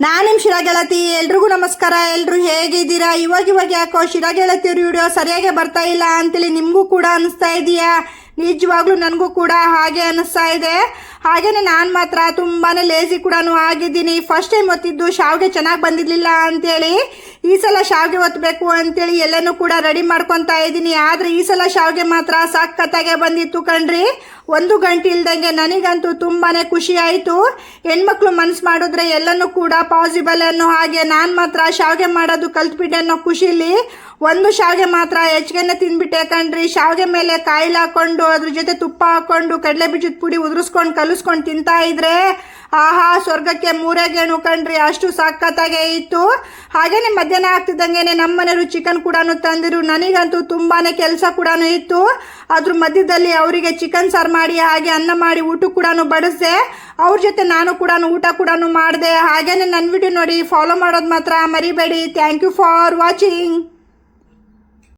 ನಾನು ನಿಮ್ಮ ಶಿರಾ ಗೆಳತಿ. ಎಲ್ರಿಗೂ ನಮಸ್ಕಾರ. ಎಲ್ಲರೂ ಹೇಗಿದ್ದೀರಾ? ಇವಾಗ ಯಾಕೋ ಶಿರಾ ಗೆಳತಿಯವ್ರ ವಿಡಿಯೋ ಸರಿಯಾಗಿ ಬರ್ತಾ ಇಲ್ಲ ಅಂತೇಳಿ ನಿಮಗೂ ಕೂಡ ಅನಿಸ್ತಾ ಇದೆಯಾ? ನಿಜವಾಗ್ಲೂ ನನಗೂ ಕೂಡ ಹಾಗೆ ಅನಿಸ್ತಾ ಇದೆ. ಹಾಗೇನೆ ನಾನು ಮಾತ್ರ ತುಂಬಾ ಲೇಸಿ ಕೂಡ ಆಗಿದ್ದೀನಿ. ಫಸ್ಟ್ ಟೈಮ್ ಒತ್ತಿದ್ದು ಶಾವಿಗೆ ಚೆನ್ನಾಗಿ ಬಂದಿರಲಿಲ್ಲ ಅಂತೇಳಿ ಈ ಸಲ ಶಾವಿಗೆ ಒತ್ತಬೇಕು ಅಂತೇಳಿ ಎಲ್ಲನೂ ಕೂಡ ರೆಡಿ ಮಾಡ್ಕೊತಾ ಇದ್ದೀನಿ. ಆದರೆ ಈ ಸಲ ಶಾವಿಗೆ ಮಾತ್ರ ಸಖತ್ತಾಗೆ ಬಂದಿತ್ತು ಕಣ್ರಿ. 1 ಗಂಟೆ ಇಲ್ದಂಗೆ ನನಗಂತೂ ತುಂಬಾ ಖುಷಿ ಆಯಿತು. ಹೆಣ್ಮಕ್ಳು ಮನಸ್ಸು ಮಾಡಿದ್ರೆ ಎಲ್ಲನೂ ಕೂಡ ಪಾಸಿಬಲ್ ಅನ್ನೋ ಹಾಗೆ ನಾನು ಮಾತ್ರ ಶಾವಿಗೆ ಮಾಡೋದು ಕಲ್ತ್ಬಿಟ್ಟೆ ಅನ್ನೋ ಖುಷಿಲಿ ಒಂದು ಶಾವಿಗೆ ಮಾತ್ರ ಹೆಚ್ಚಿಗೆನೆ ತಿಂದ್ಬಿಟ್ಟೆ ಕಣ್ರಿ. ಶಾವಿಗೆ ಮೇಲೆ ಕಾಯಿಲ್ ಹಾಕೊಂಡು ಅದ್ರ ಜೊತೆ ತುಪ್ಪ ಹಾಕೊಂಡು ಕಡಲೆ ಬೀಜದ ಪುಡಿ ಉದುರಿಸ್ಕೊಂಡು ಕಲಿಸ್ಕೊಂಡು ತಿಂತಾ ಇದ್ರೆ ಆಹಾ ಸ್ವರ್ಗಕ್ಕೆ 3 ಗೇಣು ಕಣ್ರಿ. ಅಷ್ಟು ಸಖತ್ತಾಗೆ ಇತ್ತು. ಹಾಗೇನೆ ಮಧ್ಯಾಹ್ನ ಆಗ್ತಿದ್ದಂಗೆ ನಮ್ಮ ಮನೆಯವರು ಚಿಕನ್ ಕೂಡ ತಂದಿರು. ನನಗಂತೂ ತುಂಬಾ ಕೆಲಸ ಕೂಡ ಇತ್ತು. ಅದ್ರ ಮಧ್ಯದಲ್ಲಿ ಅವರಿಗೆ ಚಿಕನ್ ಸಾರು ಮಾಡಿ ಹಾಗೆ ಅನ್ನ ಮಾಡಿ ಊಟ ಕೂಡ ಬಡಿಸ್ದೆ. ಅವ್ರ ಜೊತೆ ನಾನು ಕೂಡ ಊಟ ಕೂಡ ಮಾಡಿದೆ. ಹಾಗೇನೆ ನನ್ನ ವಿಡಿಯೋ ನೋಡಿ ಫಾಲೋ ಮಾಡೋದು ಮಾತ್ರ ಮರಿಬೇಡಿ. Thank you for watching.